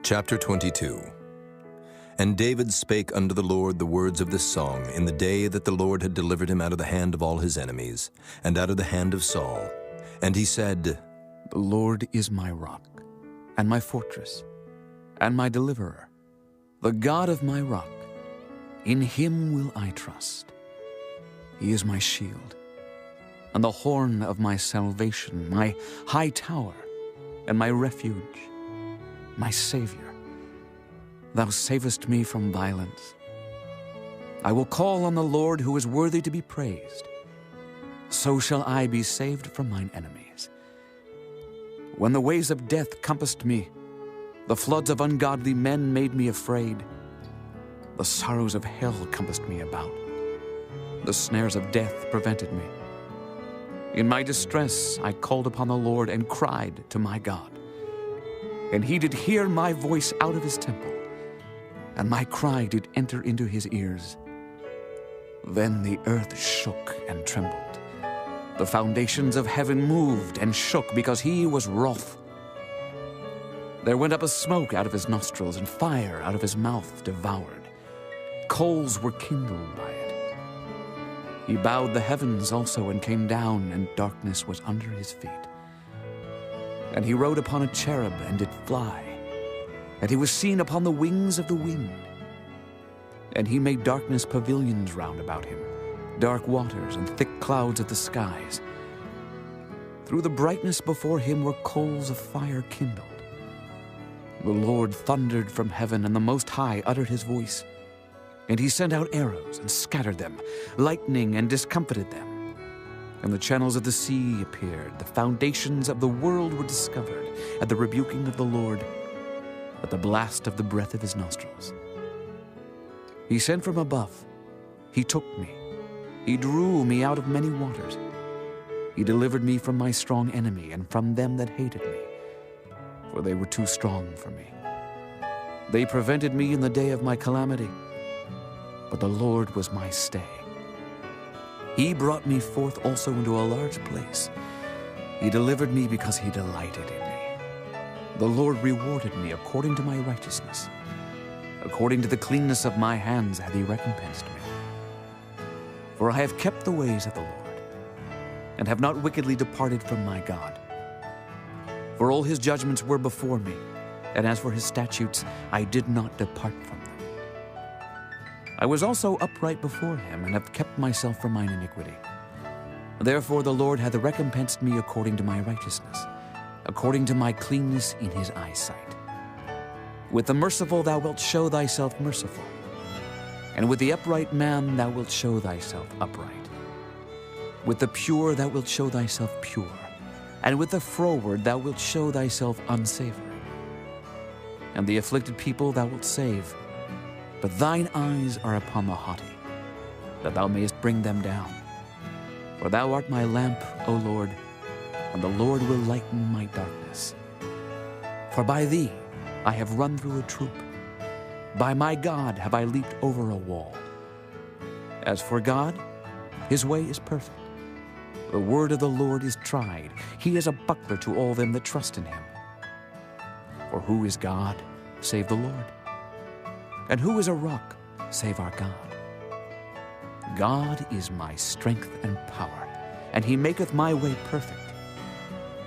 Chapter 22. And David spake unto the Lord the words of this song in the day that the Lord had delivered him out of the hand of all his enemies, and out of the hand of Saul. And he said, The Lord is my rock, and my fortress, and my deliverer, the God of my rock. In him will I trust. He is my shield, and the horn of my salvation, my high tower, and my refuge, my Savior. Thou savest me from violence. I will call on the Lord, who is worthy to be praised. So shall I be saved from mine enemies. When the ways of death compassed me, the floods of ungodly men made me afraid. The sorrows of hell compassed me about. The snares of death prevented me. In my distress I called upon the Lord and cried to my God. And he did hear my voice out of his temple, and my cry did enter into his ears. Then the earth shook and trembled. The foundations of heaven moved and shook, because he was wroth. There went up a smoke out of his nostrils, and fire out of his mouth devoured. Coals were kindled by it. He bowed the heavens also, and came down, and darkness was under his feet. And he rode upon a cherub, and did fly. And he was seen upon the wings of the wind. And he made darkness pavilions round about him, dark waters and thick clouds of the skies. Through the brightness before him were coals of fire kindled. The Lord thundered from heaven, and the Most High uttered his voice. And he sent out arrows and scattered them, lightning and discomfited them. And the channels of the sea appeared. The foundations of the world were discovered at the rebuking of the Lord, at the blast of the breath of his nostrils. He sent from above. He took me. He drew me out of many waters. He delivered me from my strong enemy and from them that hated me, for they were too strong for me. They prevented me in the day of my calamity, but the Lord was my stay. He brought me forth also into a large place. He delivered me because he delighted in me. The Lord rewarded me according to my righteousness. According to the cleanness of my hands hath he recompensed me. For I have kept the ways of the Lord, and have not wickedly departed from my God. For all his judgments were before me, and as for his statutes, I did not depart from them. I was also upright before him, and have kept myself from mine iniquity. Therefore the Lord hath recompensed me according to my righteousness, according to my cleanness in his eyesight. With the merciful thou wilt show thyself merciful, and with the upright man thou wilt show thyself upright. With the pure thou wilt show thyself pure, and with the froward thou wilt show thyself unsavory. And the afflicted people thou wilt save, but thine eyes are upon the haughty, that thou mayest bring them down. For thou art my lamp, O Lord, and the Lord will lighten my darkness. For by thee I have run through a troop. By my God have I leaped over a wall. As for God, his way is perfect. The word of the Lord is tried. He is a buckler to all them that trust in him. For who is God, save the Lord? And who is a rock, save our God? God is my strength and power, and he maketh my way perfect.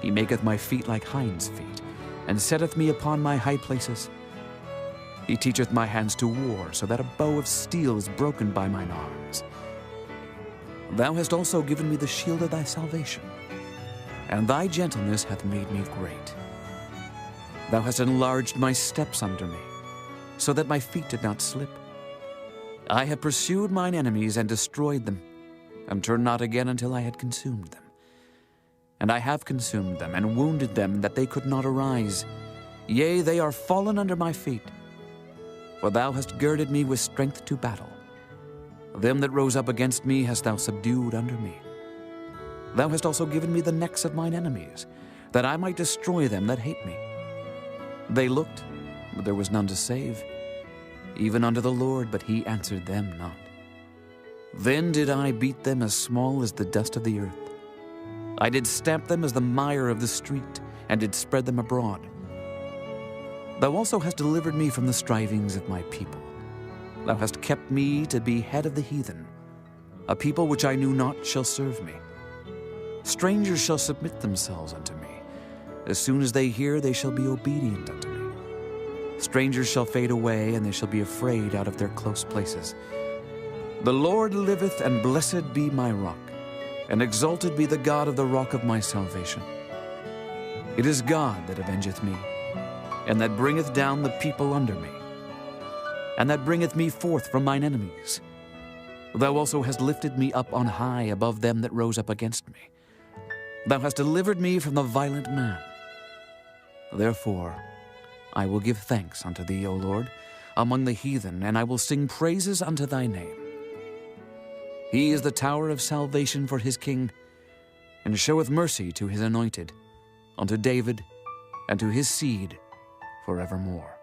He maketh my feet like hinds' feet, and setteth me upon my high places. He teacheth my hands to war, so that a bow of steel is broken by mine arms. Thou hast also given me the shield of thy salvation, and thy gentleness hath made me great. Thou hast enlarged my steps under me, so that my feet did not slip. I have pursued mine enemies and destroyed them, and turned not again until I had consumed them. And I have consumed them, and wounded them, that they could not arise. Yea, they are fallen under my feet. For thou hast girded me with strength to battle. Them that rose up against me hast thou subdued under me. Thou hast also given me the necks of mine enemies, that I might destroy them that hate me. They looked, but there was none to save, even unto the Lord, but he answered them not. Then did I beat them as small as the dust of the earth. I did stamp them as the mire of the street, and did spread them abroad. Thou also hast delivered me from the strivings of my people. Thou hast kept me to be head of the heathen. A people which I knew not shall serve me. Strangers shall submit themselves unto me. As soon as they hear, they shall be obedient unto me. Strangers shall fade away, and they shall be afraid out of their close places. The Lord liveth, and blessed be my rock, and exalted be the God of the rock of my salvation. It is God that avengeth me, and that bringeth down the people under me, and that bringeth me forth from mine enemies. Thou also hast lifted me up on high above them that rose up against me. Thou hast delivered me from the violent man. Therefore I will give thanks unto thee, O Lord, among the heathen, and I will sing praises unto thy name. He is the tower of salvation for his king, and showeth mercy to his anointed, unto David, and to his seed forevermore.